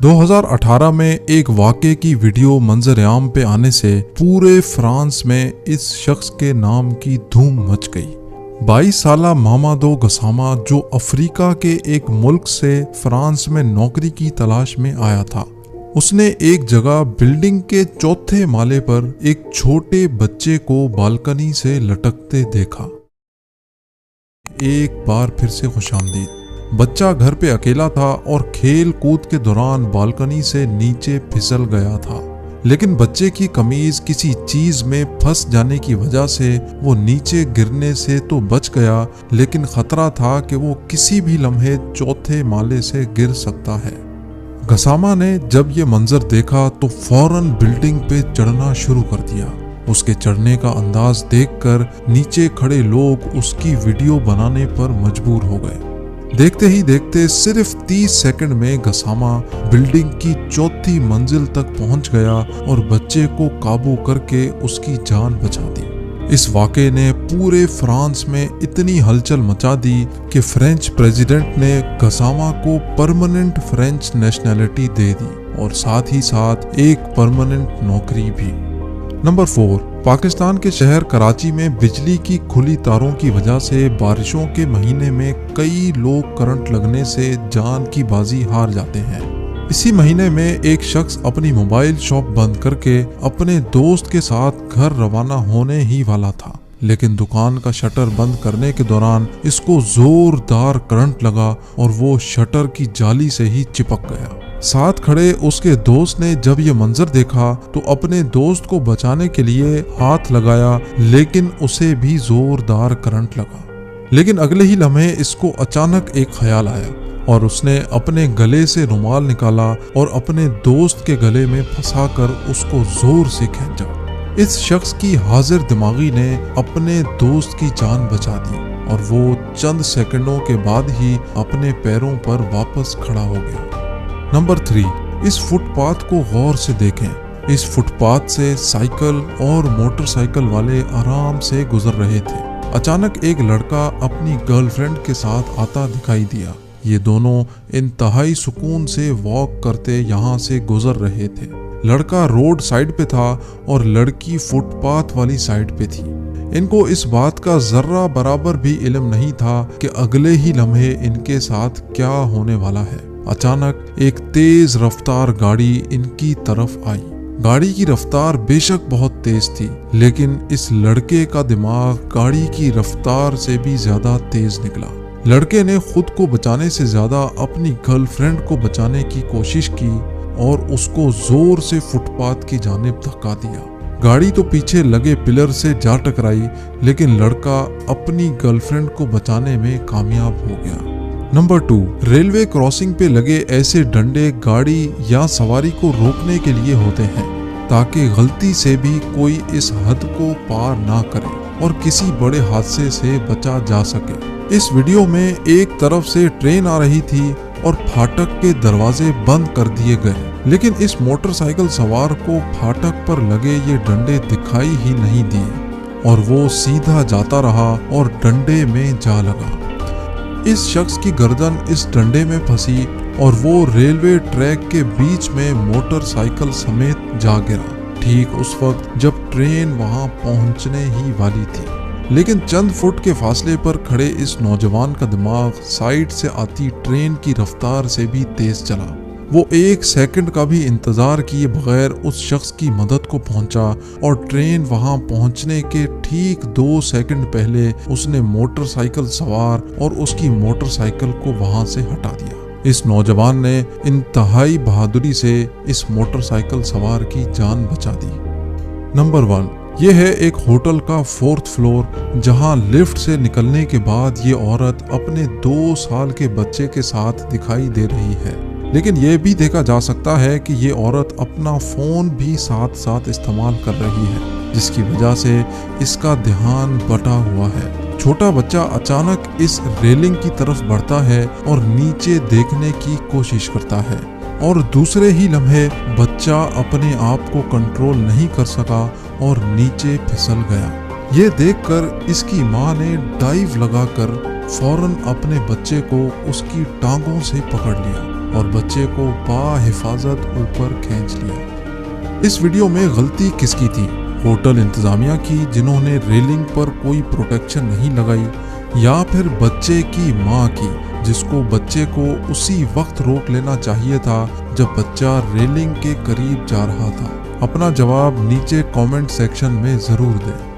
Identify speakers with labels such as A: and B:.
A: 2018 में एक वाक़े की वीडियो मंजर आम पे आने से पूरे फ्रांस में इस शख्स के नाम की धूम मच गई। 22 साला मामादो गसामा जो अफ्रीका के एक मुल्क से फ्रांस में नौकरी की तलाश में आया था, उसने एक जगह बिल्डिंग के चौथे माले पर एक छोटे बच्चे को बालकनी से लटकते देखा। एक बार फिर से खुशामदीद। बच्चा घर पे अकेला था और खेल कूद के दौरान बालकनी से नीचे फिसल गया था, लेकिन बच्चे की कमीज किसी चीज में फंस जाने की वजह से वो नीचे गिरने से तो बच गया, लेकिन खतरा था कि वो किसी भी लम्हे चौथे माले से गिर सकता है। गसामा ने जब ये मंजर देखा तो फौरन बिल्डिंग पे चढ़ना शुरू कर दिया। उसके चढ़ने का अंदाज देखकर नीचे खड़े लोग उसकी वीडियो बनाने पर मजबूर हो गए। देखते ही देखते सिर्फ 30 सेकंड में गसामा बिल्डिंग की चौथी मंजिल तक पहुंच गया और बच्चे को काबू करके उसकी जान बचा दी। इस वाक़े ने पूरे फ्रांस में इतनी हलचल मचा दी कि फ्रेंच प्रेसिडेंट ने गसामा को परमानेंट फ्रेंच नेशनैलिटी दे दी और साथ ही साथ एक परमानेंट नौकरी भी। नंबर 4, पाकिस्तान के शहर कराची में बिजली की खुली तारों की वजह से बारिशों के महीने में कई लोग करंट लगने से जान की बाजी हार जाते हैं। इसी महीने में एक शख्स अपनी मोबाइल शॉप बंद करके अपने दोस्त के साथ घर रवाना होने ही वाला था, लेकिन दुकान का शटर बंद करने के दौरान इसको जोरदार करंट लगा और वो शटर की जाली से ही चिपक गया। साथ खड़े उसके दोस्त ने जब ये मंजर देखा तो अपने दोस्त को बचाने के लिए हाथ लगाया, लेकिन उसे भी जोरदार करंट लगा। लेकिन अगले ही लम्हे इसको अचानक एक ख्याल आया और उसने अपने गले से रुमाल निकाला और अपने दोस्त के गले में फंसाकर उसको जोर से खींचा। इस शख्स की हाजिर दिमागी ने अपने दोस्त की जान बचा दी और वो चंद सेकंडों के बाद ही अपने पैरों पर वापस खड़ा हो गया। नंबर 3, इस फुटपाथ को गौर से देखें। इस फुटपाथ से साइकिल और मोटरसाइकिल वाले आराम से गुजर रहे थे। अचानक एक लड़का अपनी गर्लफ्रेंड के साथ आता दिखाई दिया। ये दोनों इंतहाई सुकून से वॉक करते यहाँ से गुजर रहे थे। लड़का रोड साइड पे था और लड़की फुटपाथ वाली साइड पे थी। इनको इस बात का जर्रा बराबर भी इल्म नहीं था कि अगले ही लम्हे इनके साथ क्या होने वाला है। अचानक एक तेज रफ्तार गाड़ी इनकी तरफ आई। गाड़ी की रफ्तार बेशक बहुत तेज थी, लेकिन इस लड़के का दिमाग गाड़ी की रफ्तार से भी ज्यादा तेज निकला। लड़के ने खुद को बचाने से ज्यादा अपनी गर्लफ्रेंड को बचाने की कोशिश की और उसको जोर से फुटपाथ की जानिब धक्का दिया। गाड़ी तो पीछे लगे पिलर से जा टकराई, लेकिन लड़का अपनी गर्लफ्रेंड को बचाने में कामयाब हो गया। नंबर 2, रेलवे क्रॉसिंग पे लगे ऐसे डंडे गाड़ी या सवारी को रोकने के लिए होते हैं ताकि गलती से भी कोई इस हद को पार ना करे और किसी बड़े हादसे से बचा जा सके। इस वीडियो में एक तरफ से ट्रेन आ रही थी और फाटक के दरवाजे बंद कर दिए गए, लेकिन इस मोटरसाइकिल सवार को फाटक पर लगे ये डंडे दिखाई ही नहीं दिए और वो सीधा जाता रहा और डंडे में जा लगा। इस शख्स की गर्दन इस डंडे में फंसी और वो रेलवे ट्रैक के बीच में मोटरसाइकिल समेत जा गिरा, ठीक उस वक्त जब ट्रेन वहां पहुंचने ही वाली थी। लेकिन चंद फुट के फासले पर खड़े इस नौजवान का दिमाग साइड से आती ट्रेन की रफ्तार से भी तेज चला। वो एक सेकंड का भी इंतजार किए बगैर उस शख्स की मदद को पहुंचा और ट्रेन वहां पहुंचने के ठीक 2 सेकंड पहले उसने मोटरसाइकिल सवार और उसकी मोटरसाइकिल को वहां से हटा दिया। इस नौजवान ने इंतहाई बहादुरी से इस मोटरसाइकिल सवार की जान बचा दी। नंबर 1, ये है एक होटल का 4th फ्लोर, जहां लिफ्ट से निकलने के बाद ये औरत अपने 2 साल के बच्चे के साथ दिखाई दे रही है। लेकिन ये भी देखा जा सकता है कि ये औरत अपना फोन भी साथ साथ इस्तेमाल कर रही है, जिसकी वजह से इसका ध्यान बटा हुआ है। छोटा बच्चा अचानक इस रेलिंग की तरफ बढ़ता है और नीचे देखने की कोशिश करता है और दूसरे ही लम्हे बच्चा अपने आप को कंट्रोल नहीं कर सका और नीचे फिसल गया। ये देखकर इसकी माँ ने डाइव लगाकर फौरन अपने बच्चे को उसकी टांगों से पकड़ लिया और बच्चे को बाहिफाजत ऊपर खींच लिया। इस वीडियो में गलती किसकी थी? होटल इंतजामिया की जिन्होंने रेलिंग पर कोई प्रोटेक्शन नहीं लगाई, या फिर बच्चे की माँ की जिसको बच्चे को उसी वक्त रोक लेना चाहिए था जब बच्चा रेलिंग के करीब जा रहा था? अपना जवाब नीचे कमेंट सेक्शन में ज़रूर दें।